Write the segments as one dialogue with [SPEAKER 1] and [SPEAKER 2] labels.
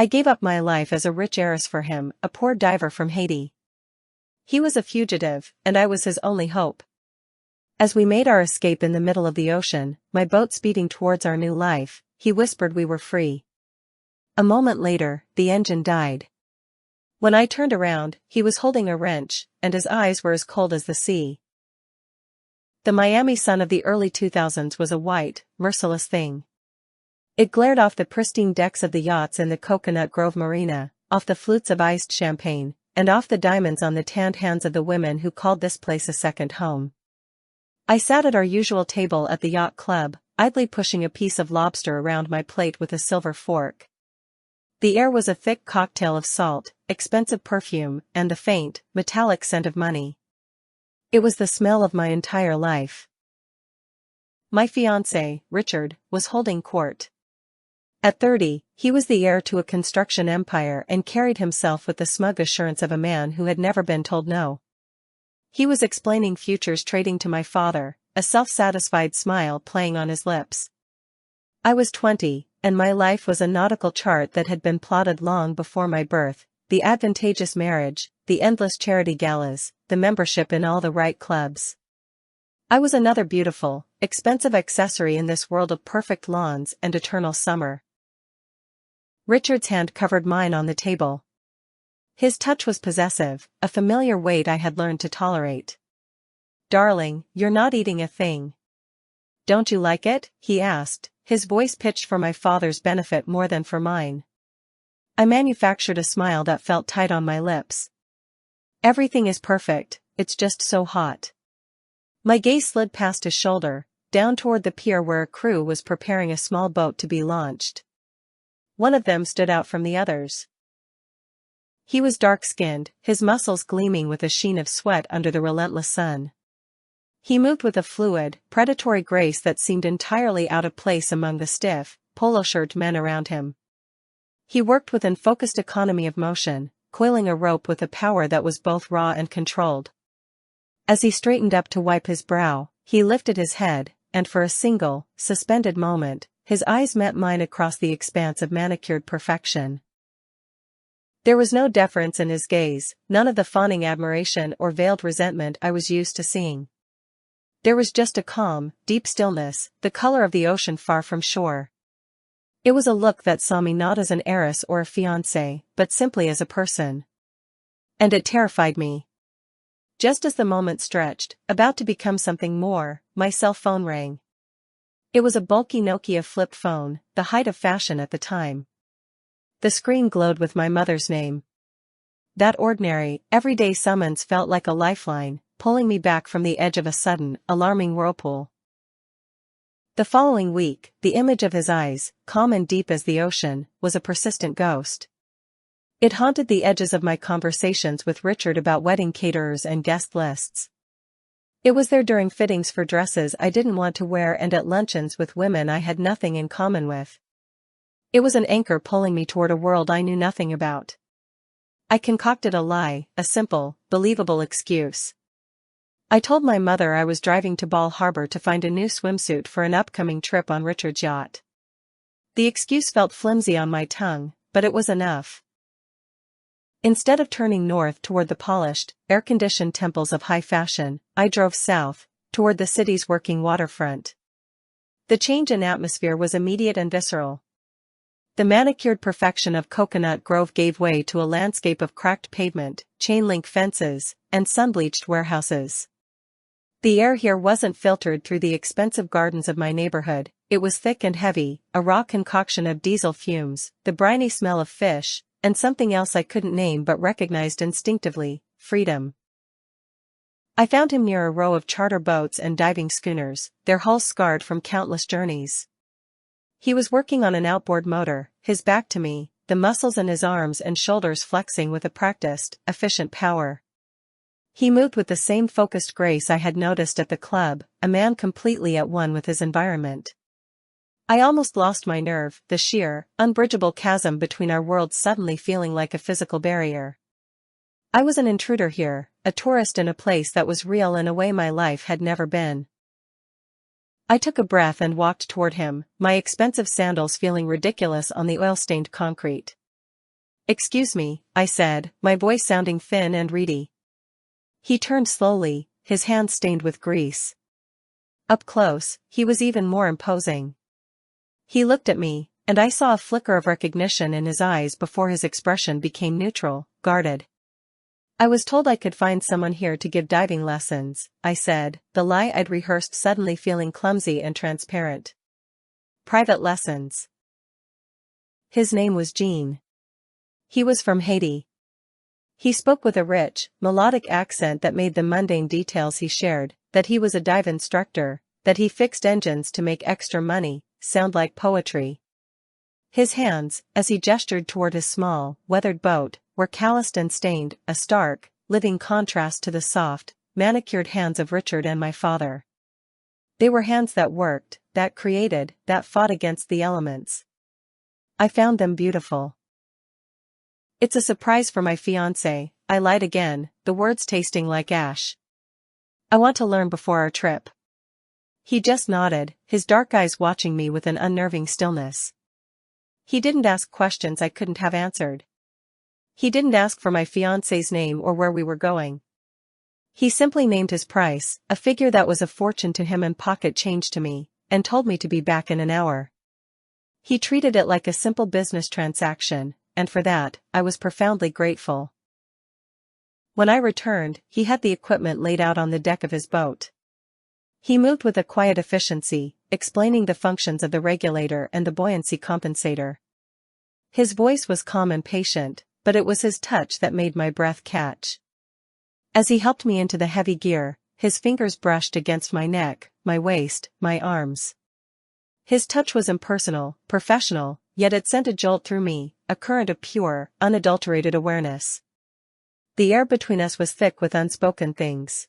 [SPEAKER 1] I gave up my life as a rich heiress for him, a poor diver from Haiti. He was a fugitive, and I was his only hope. As we made our escape in the middle of the ocean, my boat speeding towards our new life, he whispered we were free. A moment later, the engine died. When I turned around, he was holding a wrench, and his eyes were as cold as the sea. The Miami sun of the early 2000s was a white, merciless thing. It glared off the pristine decks of the yachts in the Coconut Grove Marina, off the flutes of iced champagne, and off the diamonds on the tanned hands of the women who called this place a second home. I sat at our usual table at the yacht club, idly pushing a piece of lobster around my plate with a silver fork. The air was a thick cocktail of salt, expensive perfume, and the faint, metallic scent of money. It was the smell of my entire life. My fiancé, Richard, was holding court. At 30, he was the heir to a construction empire and carried himself with the smug assurance of a man who had never been told no. He was explaining futures trading to my father, a self-satisfied smile playing on his lips. I was 20, and my life was a nautical chart that had been plotted long before my birth: the advantageous marriage, the endless charity galas, the membership in all the right clubs. I was another beautiful, expensive accessory in this world of perfect lawns and eternal summer. Richard's hand covered mine on the table. His touch was possessive, a familiar weight I had learned to tolerate. "Darling, you're not eating a thing. Don't you like it?" he asked, his voice pitched for my father's benefit more than for mine. I manufactured a smile that felt tight on my lips. "Everything is perfect, it's just so hot." My gaze slid past his shoulder, down toward the pier where a crew was preparing a small boat to be launched. One of them stood out from the others. He was dark-skinned, his muscles gleaming with a sheen of sweat under the relentless sun. He moved with a fluid, predatory grace that seemed entirely out of place among the stiff, polo-shirt men around him. He worked with an focused economy of motion, coiling a rope with a power that was both raw and controlled. As he straightened up to wipe his brow, he lifted his head, and for a single, suspended moment, his eyes met mine across the expanse of manicured perfection. There was no deference in his gaze, none of the fawning admiration or veiled resentment I was used to seeing. There was just a calm, deep stillness, the color of the ocean far from shore. It was a look that saw me not as an heiress or a fiancée, but simply as a person. And it terrified me. Just as the moment stretched, about to become something more, my cell phone rang. It was a bulky Nokia flip phone, the height of fashion at the time. The screen glowed with my mother's name. That ordinary, everyday summons felt like a lifeline, pulling me back from the edge of a sudden, alarming whirlpool. The following week, the image of his eyes, calm and deep as the ocean, was a persistent ghost. It haunted the edges of my conversations with Richard about wedding caterers and guest lists. It was there during fittings for dresses I didn't want to wear and at luncheons with women I had nothing in common with. It was an anchor pulling me toward a world I knew nothing about. I concocted a lie, a simple, believable excuse. I told my mother I was driving to Bal Harbour to find a new swimsuit for an upcoming trip on Richard's yacht. The excuse felt flimsy on my tongue, but it was enough. Instead of turning north toward the polished, air-conditioned temples of high fashion, I drove south, toward the city's working waterfront. The change in atmosphere was immediate and visceral. The manicured perfection of Coconut Grove gave way to a landscape of cracked pavement, chain-link fences, and sun-bleached warehouses. The air here wasn't filtered through the expensive gardens of my neighborhood, it was thick and heavy, a raw concoction of diesel fumes, the briny smell of fish, and something else I couldn't name but recognized instinctively: freedom. I found him near a row of charter boats and diving schooners, their hulls scarred from countless journeys. He was working on an outboard motor, his back to me, the muscles in his arms and shoulders flexing with a practiced, efficient power. He moved with the same focused grace I had noticed at the club, a man completely at one with his environment. I almost lost my nerve, the sheer, unbridgeable chasm between our worlds suddenly feeling like a physical barrier. I was an intruder here, a tourist in a place that was real in a way my life had never been. I took a breath and walked toward him, my expensive sandals feeling ridiculous on the oil-stained concrete. "Excuse me," I said, my voice sounding thin and reedy. He turned slowly, his hands stained with grease. Up close, he was even more imposing. He looked at me, and I saw a flicker of recognition in his eyes before his expression became neutral, guarded. "I was told I could find someone here to give diving lessons," I said, the lie I'd rehearsed suddenly feeling clumsy and transparent. "Private lessons." His name was Jean. He was from Haiti. He spoke with a rich, melodic accent that made the mundane details he shared, that he was a dive instructor, that he fixed engines to make extra money, sound like poetry. His hands, as he gestured toward his small, weathered boat, were calloused and stained, a stark, living contrast to the soft, manicured hands of Richard and my father. They were hands that worked, that created, that fought against the elements. I found them beautiful. "It's a surprise for my fiancé," I lied again, the words tasting like ash. "I want to learn before our trip." He just nodded, his dark eyes watching me with an unnerving stillness. He didn't ask questions I couldn't have answered. He didn't ask for my fiancé's name or where we were going. He simply named his price, a figure that was a fortune to him and pocket change to me, and told me to be back in an hour. He treated it like a simple business transaction, and for that, I was profoundly grateful. When I returned, he had the equipment laid out on the deck of his boat. He moved with a quiet efficiency, explaining the functions of the regulator and the buoyancy compensator. His voice was calm and patient, but it was his touch that made my breath catch. As he helped me into the heavy gear, his fingers brushed against my neck, my waist, my arms. His touch was impersonal, professional, yet it sent a jolt through me, a current of pure, unadulterated awareness. The air between us was thick with unspoken things.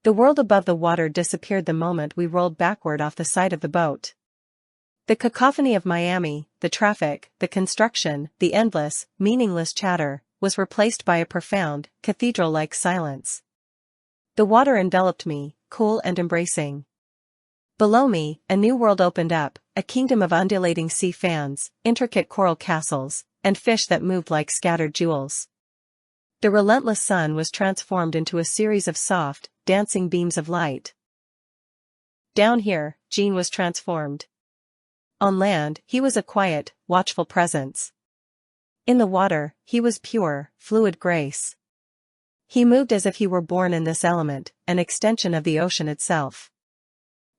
[SPEAKER 1] The world above the water disappeared the moment we rolled backward off the side of the boat. The cacophony of Miami, the traffic, the construction, the endless, meaningless chatter, was replaced by a profound, cathedral-like silence. The water enveloped me, cool and embracing. Below me, a new world opened up, a kingdom of undulating sea fans, intricate coral castles, and fish that moved like scattered jewels. The relentless sun was transformed into a series of soft, dancing beams of light. Down here, Jean was transformed. On land, he was a quiet, watchful presence. In the water, he was pure, fluid grace. He moved as if he were born in this element, an extension of the ocean itself.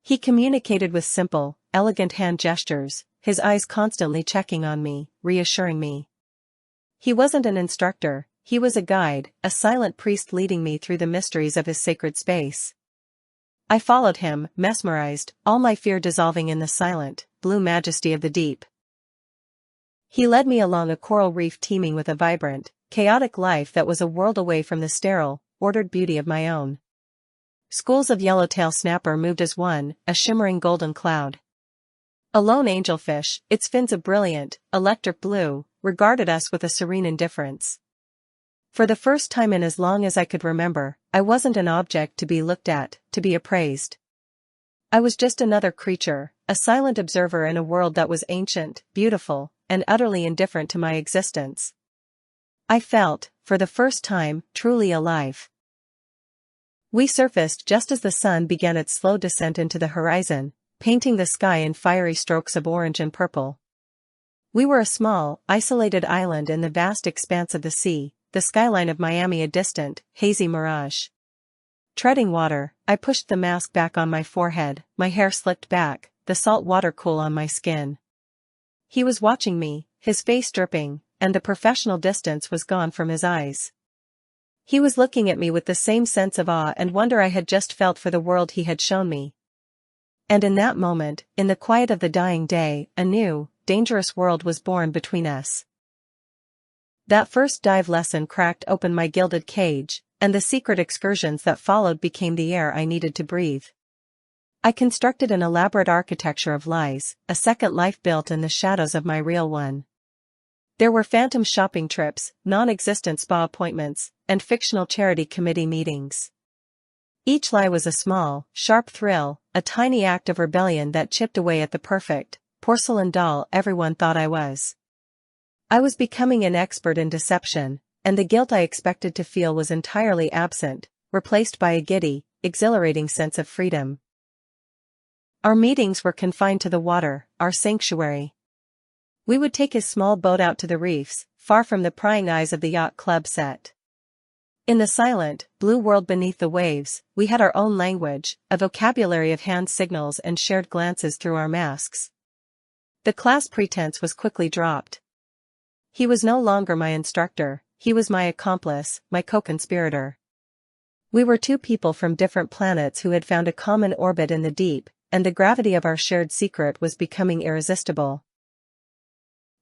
[SPEAKER 1] He communicated with simple, elegant hand gestures, his eyes constantly checking on me, reassuring me. He wasn't an instructor, he was a guide, a silent priest leading me through the mysteries of his sacred space. I followed him, mesmerized, all my fear dissolving in the silent, blue majesty of the deep. He led me along a coral reef teeming with a vibrant, chaotic life that was a world away from the sterile, ordered beauty of my own. Schools of yellowtail snapper moved as one, a shimmering golden cloud. A lone angelfish, its fins a brilliant, electric blue, regarded us with a serene indifference. For the first time in as long as I could remember, I wasn't an object to be looked at, to be appraised. I was just another creature, a silent observer in a world that was ancient, beautiful, and utterly indifferent to my existence. I felt, for the first time, truly alive. We surfaced just as the sun began its slow descent into the horizon, painting the sky in fiery strokes of orange and purple. We were a small, isolated island in the vast expanse of the sea, the skyline of Miami a distant, hazy mirage. Treading water, I pushed the mask back on my forehead, my hair slicked back, the salt water cool on my skin. He was watching me, his face dripping, and the professional distance was gone from his eyes. He was looking at me with the same sense of awe and wonder I had just felt for the world he had shown me. And in that moment, in the quiet of the dying day, a new, dangerous world was born between us. That first dive lesson cracked open my gilded cage, and the secret excursions that followed became the air I needed to breathe. I constructed an elaborate architecture of lies, a second life built in the shadows of my real one. There were phantom shopping trips, non-existent spa appointments, and fictional charity committee meetings. Each lie was a small, sharp thrill, a tiny act of rebellion that chipped away at the perfect, porcelain doll everyone thought I was. I was becoming an expert in deception, and the guilt I expected to feel was entirely absent, replaced by a giddy, exhilarating sense of freedom. Our meetings were confined to the water, our sanctuary. We would take his small boat out to the reefs, far from the prying eyes of the yacht club set. In the silent, blue world beneath the waves, we had our own language, a vocabulary of hand signals and shared glances through our masks. The class pretense was quickly dropped. He was no longer my instructor, he was my accomplice, my co-conspirator. We were two people from different planets who had found a common orbit in the deep, and the gravity of our shared secret was becoming irresistible.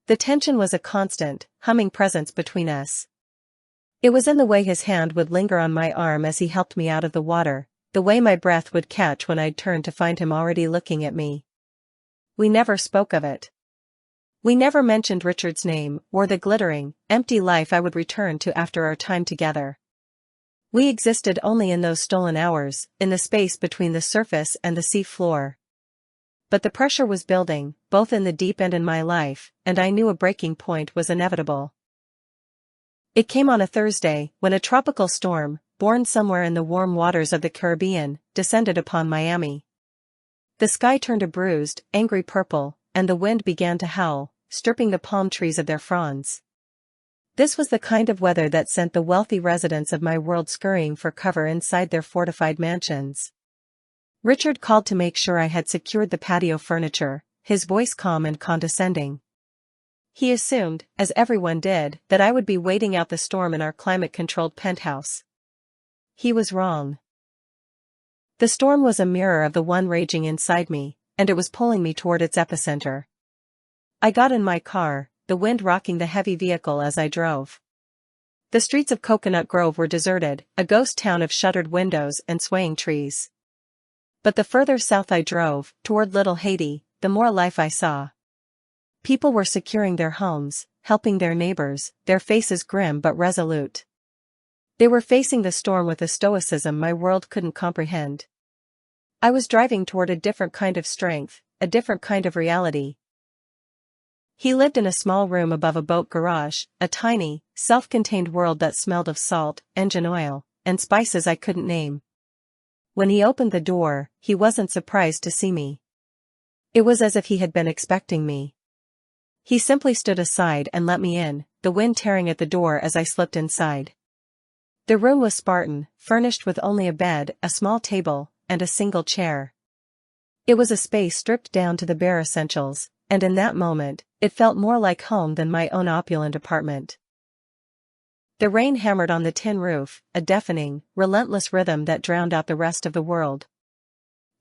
[SPEAKER 1] The tension was a constant, humming presence between us. It was in the way his hand would linger on my arm as he helped me out of the water, the way my breath would catch when I'd turn to find him already looking at me. We never spoke of it. We never mentioned Richard's name, or the glittering, empty life I would return to after our time together. We existed only in those stolen hours, in the space between the surface and the sea floor. But the pressure was building, both in the deep and in my life, and I knew a breaking point was inevitable. It came on a Thursday, when a tropical storm, born somewhere in the warm waters of the Caribbean, descended upon Miami. The sky turned a bruised, angry purple, and the wind began to howl, stripping the palm trees of their fronds. This was the kind of weather that sent the wealthy residents of my world scurrying for cover inside their fortified mansions. Richard called to make sure I had secured the patio furniture, his voice calm and condescending. He assumed, as everyone did, that I would be waiting out the storm in our climate-controlled penthouse. He was wrong. The storm was a mirror of the one raging inside me, and it was pulling me toward its epicenter. I got in my car, the wind rocking the heavy vehicle as I drove. The streets of Coconut Grove were deserted, a ghost town of shuttered windows and swaying trees. But the further south I drove, toward Little Haiti, the more life I saw. People were securing their homes, helping their neighbors, their faces grim but resolute. They were facing the storm with a stoicism my world couldn't comprehend. I was driving toward a different kind of strength, a different kind of reality. He lived in a small room above a boat garage, a tiny, self-contained world that smelled of salt, engine oil, and spices I couldn't name. When he opened the door, he wasn't surprised to see me. It was as if he had been expecting me. He simply stood aside and let me in, the wind tearing at the door as I slipped inside. The room was Spartan, furnished with only a bed, a small table, and a single chair. It was a space stripped down to the bare essentials, and in that moment, it felt more like home than my own opulent apartment. The rain hammered on the tin roof, a deafening, relentless rhythm that drowned out the rest of the world.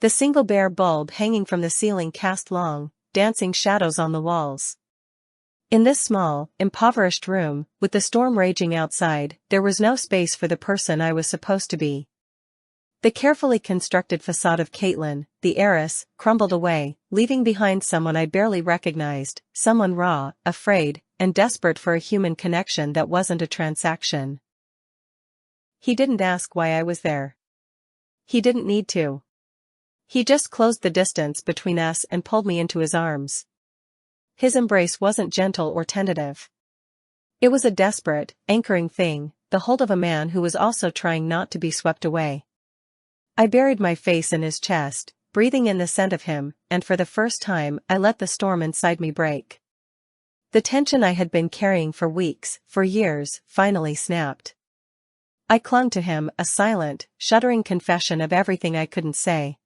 [SPEAKER 1] The single bare bulb hanging from the ceiling cast long, dancing shadows on the walls. In this small, impoverished room, with the storm raging outside, there was no space for the person I was supposed to be. The carefully constructed facade of Caitlin, the heiress, crumbled away, leaving behind someone I barely recognized, someone raw, afraid, and desperate for a human connection that wasn't a transaction. He didn't ask why I was there. He didn't need to. He just closed the distance between us and pulled me into his arms. His embrace wasn't gentle or tentative. It was a desperate, anchoring thing, the hold of a man who was also trying not to be swept away. I buried my face in his chest, breathing in the scent of him, and for the first time I let the storm inside me break. The tension I had been carrying for weeks, for years, finally snapped. I clung to him, a silent, shuddering confession of everything I couldn't say.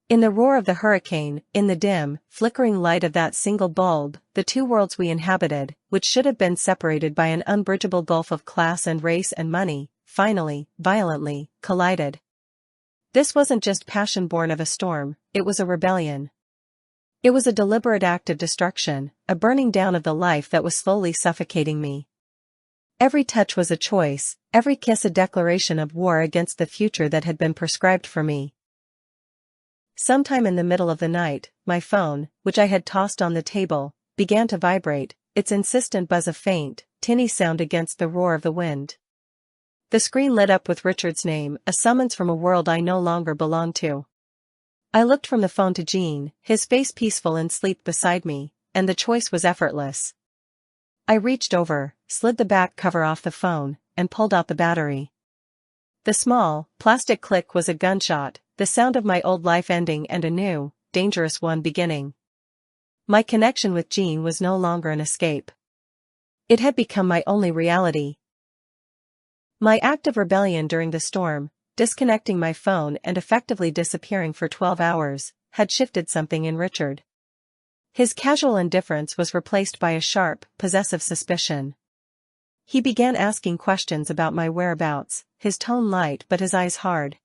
[SPEAKER 1] In the roar of the hurricane, in the dim, flickering light of that single bulb, the two worlds we inhabited, which should have been separated by an unbridgeable gulf of class and race and money, finally, violently, collided. This wasn't just passion born of a storm, it was a rebellion. It was a deliberate act of destruction, a burning down of the life that was slowly suffocating me. Every touch was a choice, every kiss a declaration of war against the future that had been prescribed for me. Sometime in the middle of the night, my phone, which I had tossed on the table, began to vibrate, its insistent buzz a faint, tinny sound against the roar of the wind. The screen lit up with Richard's name, a summons from a world I no longer belonged to. I looked from the phone to Jean, his face peaceful in sleep beside me, and the choice was effortless. I reached over, slid the back cover off the phone, and pulled out the battery. The small, plastic click was a gunshot, the sound of my old life ending and a new, dangerous one beginning. My connection with Jean was no longer an escape. It had become my only reality. My act of rebellion during the storm, disconnecting my phone and effectively disappearing for 12 hours, had shifted something in Richard. His casual indifference was replaced by a sharp, possessive suspicion. He began asking questions about my whereabouts, his tone light but his eyes hard.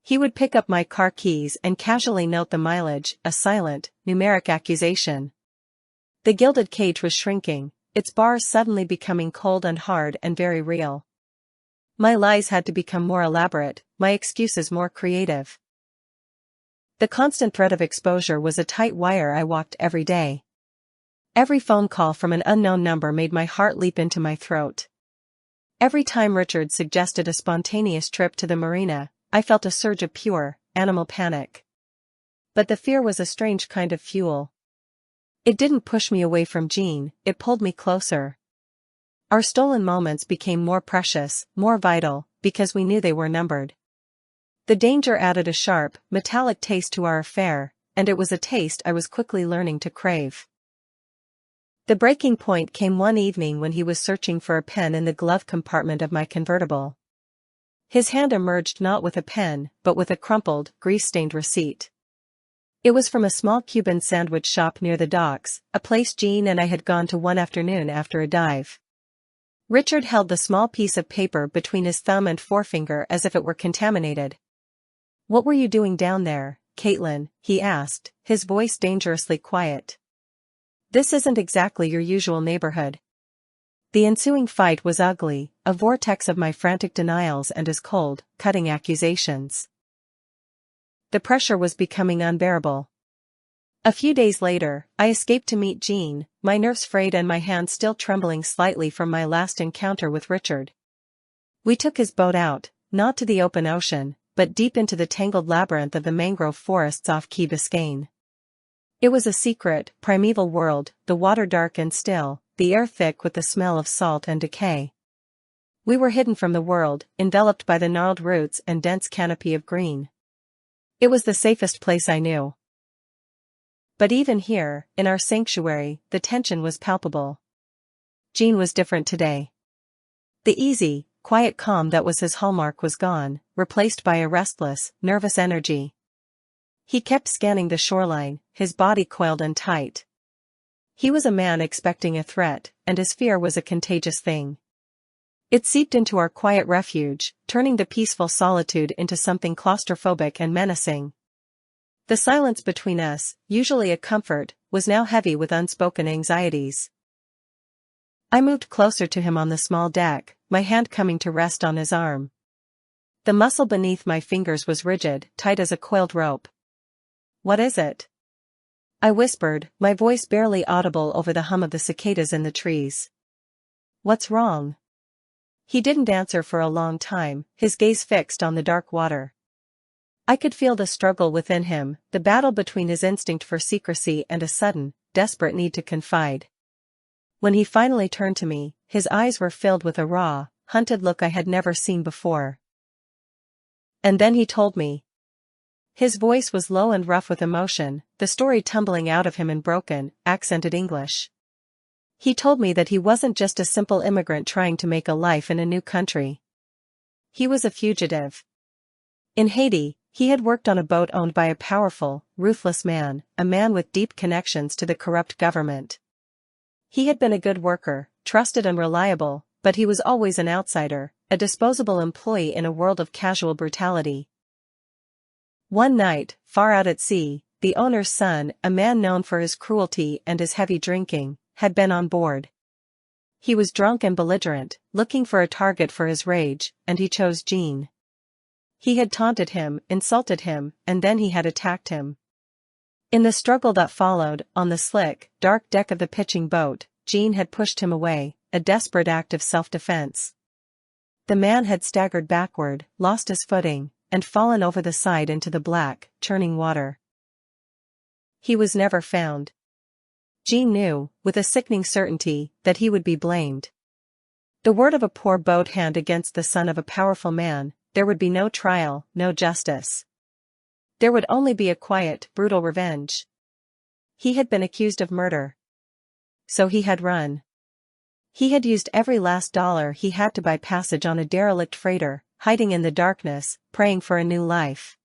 [SPEAKER 1] He would pick up my car keys and casually note the mileage, a silent, numeric accusation. The gilded cage was shrinking, its bars suddenly becoming cold and hard and very real. My lies had to become more elaborate, my excuses more creative. The constant threat of exposure was a tight wire I walked every day. Every phone call from an unknown number made my heart leap into my throat. Every time Richard suggested a spontaneous trip to the marina, I felt a surge of pure, animal panic. But the fear was a strange kind of fuel. It didn't push me away from Jean, it pulled me closer. Our stolen moments became more precious, more vital, because we knew they were numbered. The danger added a sharp, metallic taste to our affair, and it was a taste I was quickly learning to crave. The breaking point came one evening when he was searching for a pen in the glove compartment of my convertible. His hand emerged not with a pen, but with a crumpled, grease-stained receipt. It was from a small Cuban sandwich shop near the docks, a place Jean and I had gone to one afternoon after a dive. Richard held the small piece of paper between his thumb and forefinger as if it were contaminated. "What were you doing down there, Caitlin?" he asked, his voice dangerously quiet. "This isn't exactly your usual neighborhood." The ensuing fight was ugly, a vortex of my frantic denials and his cold, cutting accusations. The pressure was becoming unbearable. A few days later, I escaped to meet Jean, my nerves frayed and my hands still trembling slightly from my last encounter with Richard. We took his boat out, not to the open ocean, but deep into the tangled labyrinth of the mangrove forests off Key Biscayne. It was a secret, primeval world, the water dark and still, the air thick with the smell of salt and decay. We were hidden from the world, enveloped by the gnarled roots and dense canopy of green. It was the safest place I knew. But even here, in our sanctuary, the tension was palpable. Jean was different today. The easy, quiet calm that was his hallmark was gone, replaced by a restless, nervous energy. He kept scanning the shoreline, his body coiled and tight. He was a man expecting a threat, and his fear was a contagious thing. It seeped into our quiet refuge, turning the peaceful solitude into something claustrophobic and menacing. The silence between us, usually a comfort, was now heavy with unspoken anxieties. I moved closer to him on the small deck, my hand coming to rest on his arm. The muscle beneath my fingers was rigid, tight as a coiled rope. "What is it?" I whispered, my voice barely audible over the hum of the cicadas in the trees. "What's wrong?" He didn't answer for a long time, his gaze fixed on the dark water. I could feel the struggle within him, the battle between his instinct for secrecy and a sudden, desperate need to confide. When he finally turned to me, his eyes were filled with a raw, hunted look I had never seen before. And then he told me. His voice was low and rough with emotion, the story tumbling out of him in broken, accented English. He told me that he wasn't just a simple immigrant trying to make a life in a new country. He was a fugitive. In Haiti, he had worked on a boat owned by a powerful, ruthless man, a man with deep connections to the corrupt government. He had been a good worker, trusted and reliable, but he was always an outsider, a disposable employee in a world of casual brutality. One night, far out at sea, the owner's son, a man known for his cruelty and his heavy drinking, had been on board. He was drunk and belligerent, looking for a target for his rage, and he chose Jean. He had taunted him, insulted him, and then he had attacked him. In the struggle that followed, on the slick, dark deck of the pitching boat, Jean had pushed him away, a desperate act of self-defense. The man had staggered backward, lost his footing, and fallen over the side into the black, churning water. He was never found. Jean knew, with a sickening certainty, that he would be blamed. The word of a poor boat hand against the son of a powerful man, there would be no trial, no justice. There would only be a quiet, brutal revenge. He had been accused of murder. So he had run. He had used every last dollar he had to buy passage on a derelict freighter, hiding in the darkness, praying for a new life.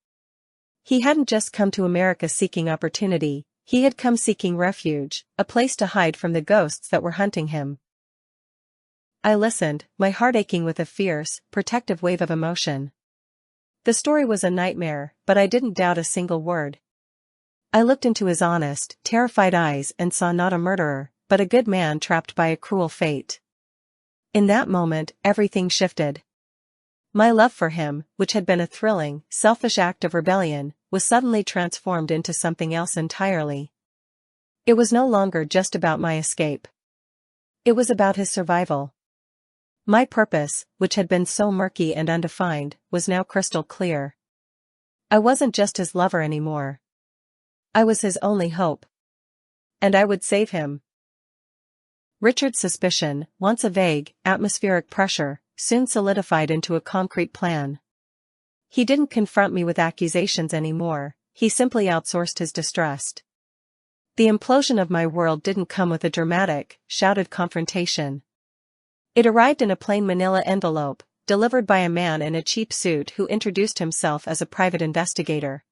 [SPEAKER 1] He hadn't just come to America seeking opportunity, he had come seeking refuge, a place to hide from the ghosts that were hunting him. I listened, my heart aching with a fierce, protective wave of emotion. The story was a nightmare, but I didn't doubt a single word. I looked into his honest, terrified eyes and saw not a murderer, but a good man trapped by a cruel fate. In that moment, everything shifted. My love for him, which had been a thrilling, selfish act of rebellion, was suddenly transformed into something else entirely. It was no longer just about my escape. It was about his survival. My purpose, which had been so murky and undefined, was now crystal clear. I wasn't just his lover anymore. I was his only hope. And I would save him. Richard's suspicion, once a vague, atmospheric pressure, soon solidified into a concrete plan. He didn't confront me with accusations anymore, he simply outsourced his distrust. The implosion of my world didn't come with a dramatic, shouted confrontation. It arrived in a plain manila envelope, delivered by a man in a cheap suit who introduced himself as a private investigator.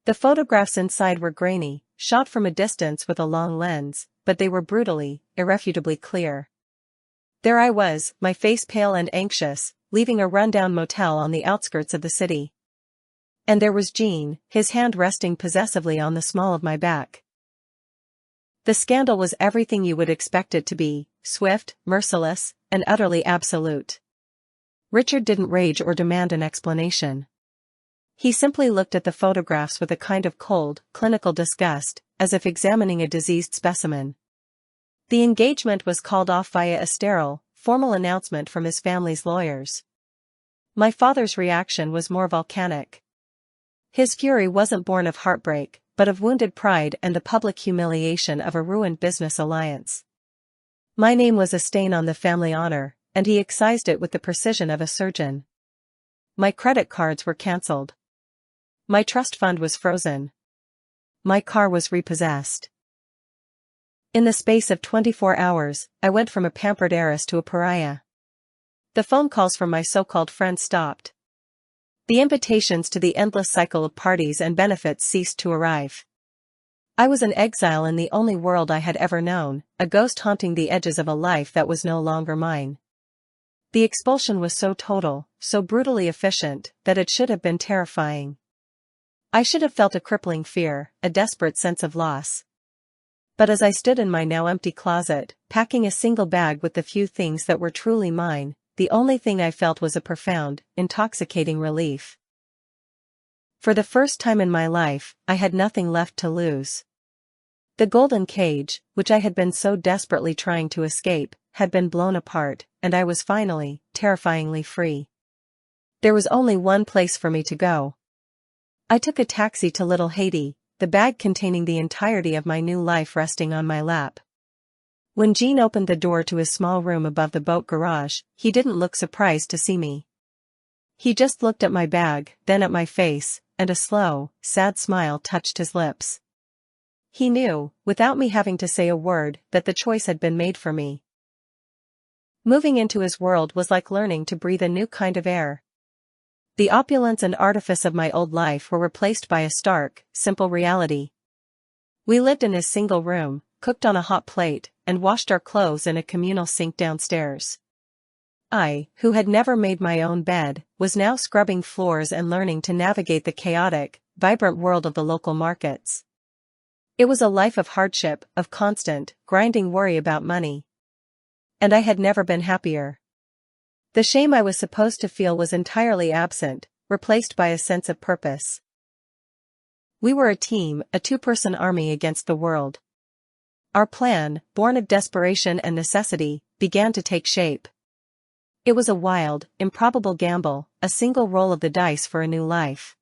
[SPEAKER 1] The photographs inside were grainy, shot from a distance with a long lens, but they were brutally, irrefutably clear. There I was, my face pale and anxious, leaving a rundown motel on the outskirts of the city. And there was Jean, his hand resting possessively on the small of my back. The scandal was everything you would expect it to be, swift, merciless, and utterly absolute. Richard didn't rage or demand an explanation. He simply looked at the photographs with a kind of cold, clinical disgust, as if examining a diseased specimen. The engagement was called off via a sterile, formal announcement from his family's lawyers. My father's reaction was more volcanic. His fury wasn't born of heartbreak, but of wounded pride and the public humiliation of a ruined business alliance. My name was a stain on the family honor, and he excised it with the precision of a surgeon. My credit cards were cancelled. My trust fund was frozen. My car was repossessed. In the space of 24 hours, I went from a pampered heiress to a pariah. The phone calls from my so-called friends stopped. The invitations to the endless cycle of parties and benefits ceased to arrive. I was an exile in the only world I had ever known, a ghost haunting the edges of a life that was no longer mine. The expulsion was so total, so brutally efficient, that it should have been terrifying. I should have felt a crippling fear, a desperate sense of loss. But as I stood in my now empty closet, packing a single bag with the few things that were truly mine, the only thing I felt was a profound, intoxicating relief. For the first time in my life, I had nothing left to lose. The golden cage, which I had been so desperately trying to escape, had been blown apart, and I was finally, terrifyingly free. There was only one place for me to go. I took a taxi to Little Haiti, the bag containing the entirety of my new life resting on my lap. When Jean opened the door to his small room above the boat garage, he didn't look surprised to see me. He just looked at my bag, then at my face, and a slow, sad smile touched his lips. He knew, without me having to say a word, that the choice had been made for me. Moving into his world was like learning to breathe a new kind of air. The opulence and artifice of my old life were replaced by a stark, simple reality. We lived in his single room, cooked on a hot plate, and washed our clothes in a communal sink downstairs. I, who had never made my own bed, was now scrubbing floors and learning to navigate the chaotic, vibrant world of the local markets. It was a life of hardship, of constant, grinding worry about money. And I had never been happier. The shame I was supposed to feel was entirely absent, replaced by a sense of purpose. We were a team, a two-person army against the world. Our plan, born of desperation and necessity, began to take shape. It was a wild, improbable gamble, a single roll of the dice for a new life.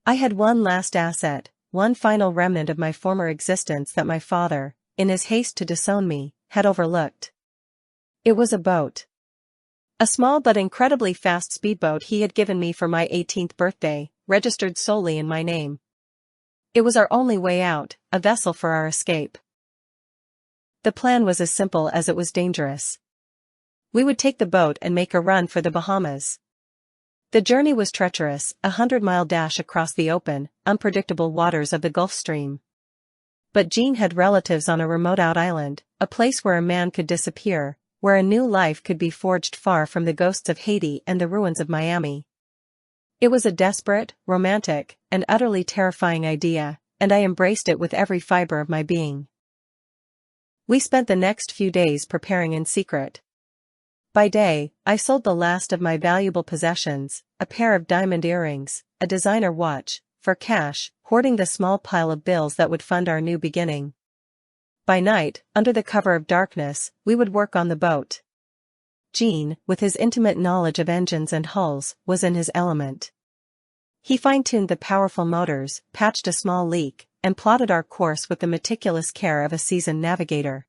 [SPEAKER 1] I had one last asset, one final remnant of my former existence that my father, in his haste to disown me, had overlooked. It was a boat. A small but incredibly fast speedboat he had given me for my 18th birthday, registered solely in my name. It was our only way out, a vessel for our escape. The plan was as simple as it was dangerous. We would take the boat and make a run for the Bahamas. The journey was treacherous, a 100-mile dash across the open, unpredictable waters of the Gulf Stream. But Jean had relatives on a remote-out island, a place where a man could disappear, where a new life could be forged far from the ghosts of Haiti and the ruins of Miami. It was a desperate, romantic, and utterly terrifying idea, and I embraced it with every fiber of my being. We spent the next few days preparing in secret. By day, I sold the last of my valuable possessions, a pair of diamond earrings, a designer watch, for cash, hoarding the small pile of bills that would fund our new beginning. By night, under the cover of darkness, we would work on the boat. Jean, with his intimate knowledge of engines and hulls, was in his element. He fine-tuned the powerful motors, patched a small leak, and plotted our course with the meticulous care of a seasoned navigator.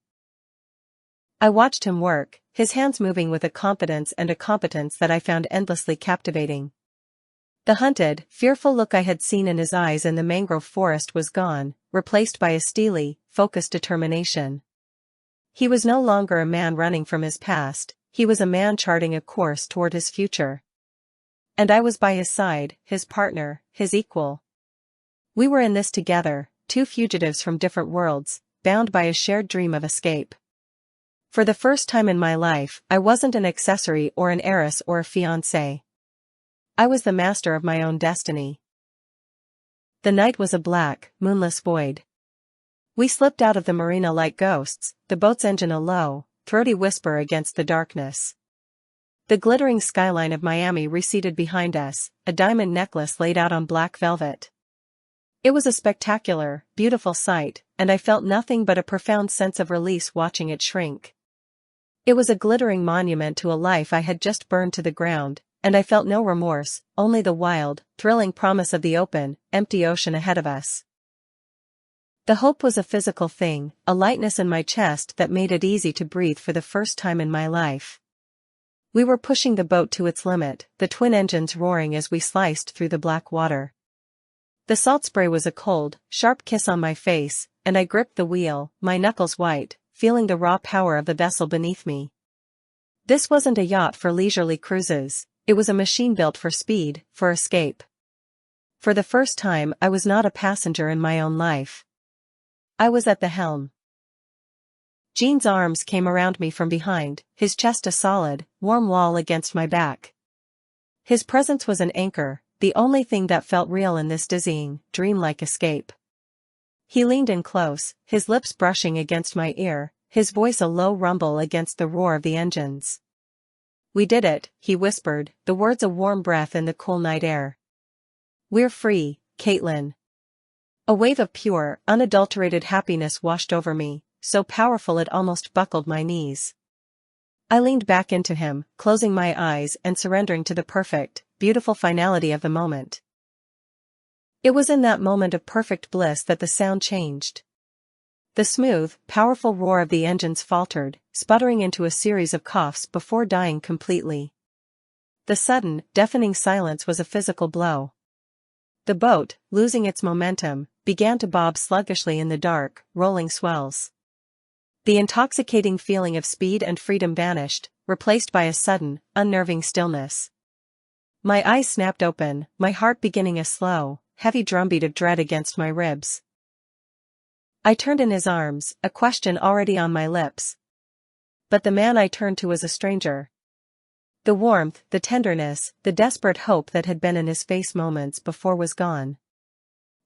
[SPEAKER 1] I watched him work, his hands moving with a confidence and a competence that I found endlessly captivating. The hunted, fearful look I had seen in his eyes in the mangrove forest was gone, replaced by a steely, focused determination. He was no longer a man running from his past, he was a man charting a course toward his future. And I was by his side, his partner, his equal. We were in this together, two fugitives from different worlds, bound by a shared dream of escape. For the first time in my life, I wasn't an accessory or an heiress or a fiancée. I was the master of my own destiny. The night was a black, moonless void. We slipped out of the marina like ghosts, the boat's engine a low, throaty whisper against the darkness. The glittering skyline of Miami receded behind us, a diamond necklace laid out on black velvet. It was a spectacular, beautiful sight, and I felt nothing but a profound sense of release watching it shrink. It was a glittering monument to a life I had just burned to the ground, and I felt no remorse, only the wild, thrilling promise of the open, empty ocean ahead of us. The hope was a physical thing, a lightness in my chest that made it easy to breathe for the first time in my life. We were pushing the boat to its limit, the twin engines roaring as we sliced through the black water. The salt spray was a cold, sharp kiss on my face, and I gripped the wheel, my knuckles white, feeling the raw power of the vessel beneath me. This wasn't a yacht for leisurely cruises, it was a machine built for speed, for escape. For the first time I was not a passenger in my own life. I was at the helm. Jean's arms came around me from behind, his chest a solid, warm wall against my back. His presence was an anchor, the only thing that felt real in this dizzying, dreamlike escape. He leaned in close, his lips brushing against my ear, his voice a low rumble against the roar of the engines. "We did it," he whispered, the words a warm breath in the cool night air. "We're free, Caitlin." A wave of pure, unadulterated happiness washed over me, so powerful it almost buckled my knees. I leaned back into him, closing my eyes and surrendering to the perfect, beautiful finality of the moment. It was in that moment of perfect bliss that the sound changed. The smooth, powerful roar of the engines faltered, sputtering into a series of coughs before dying completely. The sudden, deafening silence was a physical blow. The boat, losing its momentum, began to bob sluggishly in the dark, rolling swells. The intoxicating feeling of speed and freedom vanished, replaced by a sudden, unnerving stillness. My eyes snapped open, my heart beginning a slow, heavy drumbeat of dread against my ribs. I turned in his arms, a question already on my lips. But the man I turned to was a stranger. The warmth, the tenderness, the desperate hope that had been in his face moments before was gone.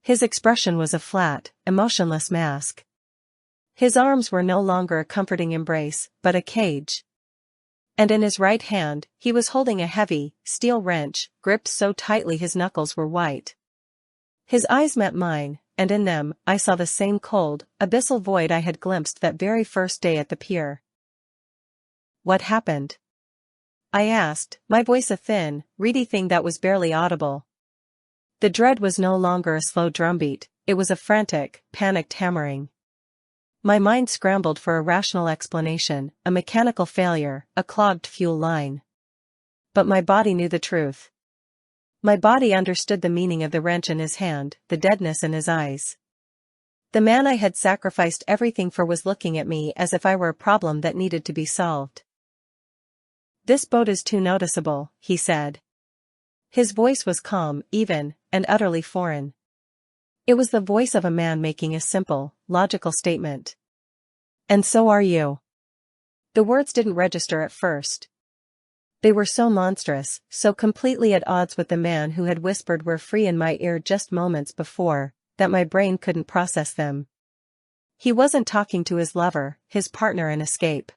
[SPEAKER 1] His expression was a flat, emotionless mask. His arms were no longer a comforting embrace, but a cage. And in his right hand, he was holding a heavy, steel wrench, gripped so tightly his knuckles were white. His eyes met mine, and in them, I saw the same cold, abyssal void I had glimpsed that very first day at the pier. "What happened?" I asked, my voice a thin, reedy thing that was barely audible. The dread was no longer a slow drumbeat, it was a frantic, panicked hammering. My mind scrambled for a rational explanation, a mechanical failure, a clogged fuel line. But my body knew the truth. My body understood the meaning of the wrench in his hand, the deadness in his eyes. The man I had sacrificed everything for was looking at me as if I were a problem that needed to be solved. "This boat is too noticeable," he said. His voice was calm, even, and utterly foreign. It was the voice of a man making a simple, logical statement. "And so are you." The words didn't register at first. They were so monstrous, so completely at odds with the man who had whispered "we're free" in my ear just moments before, that my brain couldn't process them. He wasn't talking to his lover, his partner in escape.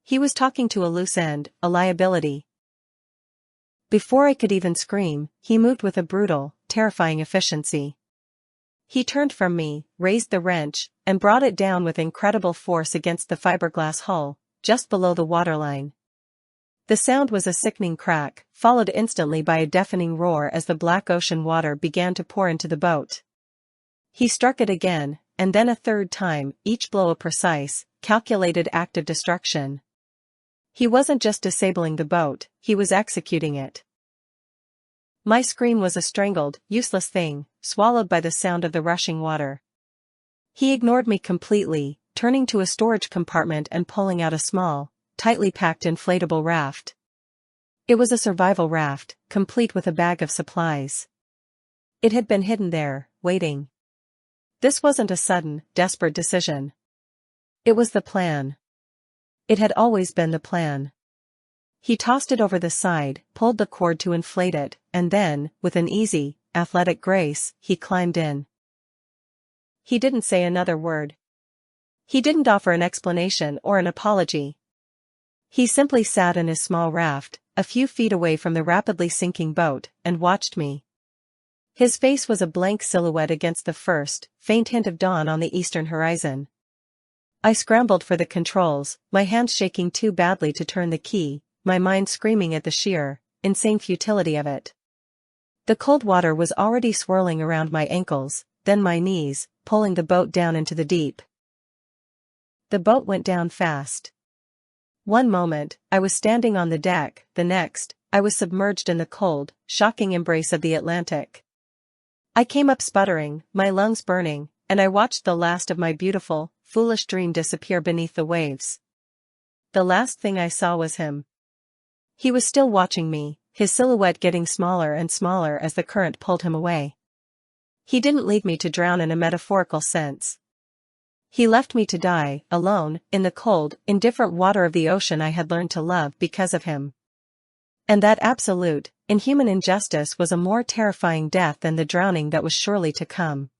[SPEAKER 1] He was talking to a loose end, a liability. Before I could even scream, he moved with a brutal, terrifying efficiency. He turned from me, raised the wrench, and brought it down with incredible force against the fiberglass hull, just below the waterline. The sound was a sickening crack, followed instantly by a deafening roar as the black ocean water began to pour into the boat. He struck it again, and then a third time, each blow a precise, calculated act of destruction. He wasn't just disabling the boat, he was executing it. My scream was a strangled, useless thing, swallowed by the sound of the rushing water. He ignored me completely, turning to a storage compartment and pulling out a small, tightly packed inflatable raft. It was a survival raft, complete with a bag of supplies. It had been hidden there, waiting. This wasn't a sudden, desperate decision. It was the plan. It had always been the plan. He tossed it over the side, pulled the cord to inflate it, and then, with an easy, athletic grace, he climbed in. He didn't say another word. He didn't offer an explanation or an apology. He simply sat in his small raft, a few feet away from the rapidly sinking boat, and watched me. His face was a blank silhouette against the first, faint hint of dawn on the eastern horizon. I scrambled for the controls, my hands shaking too badly to turn the key, my mind screaming at the sheer, insane futility of it. The cold water was already swirling around my ankles, then my knees, pulling the boat down into the deep. The boat went down fast. One moment, I was standing on the deck, the next, I was submerged in the cold, shocking embrace of the Atlantic. I came up sputtering, my lungs burning, and I watched the last of my beautiful, foolish dream disappear beneath the waves. The last thing I saw was him. He was still watching me, his silhouette getting smaller and smaller as the current pulled him away. He didn't leave me to drown in a metaphorical sense. He left me to die, alone, in the cold, indifferent water of the ocean I had learned to love because of him. And that absolute, inhuman injustice was a more terrifying death than the drowning that was surely to come.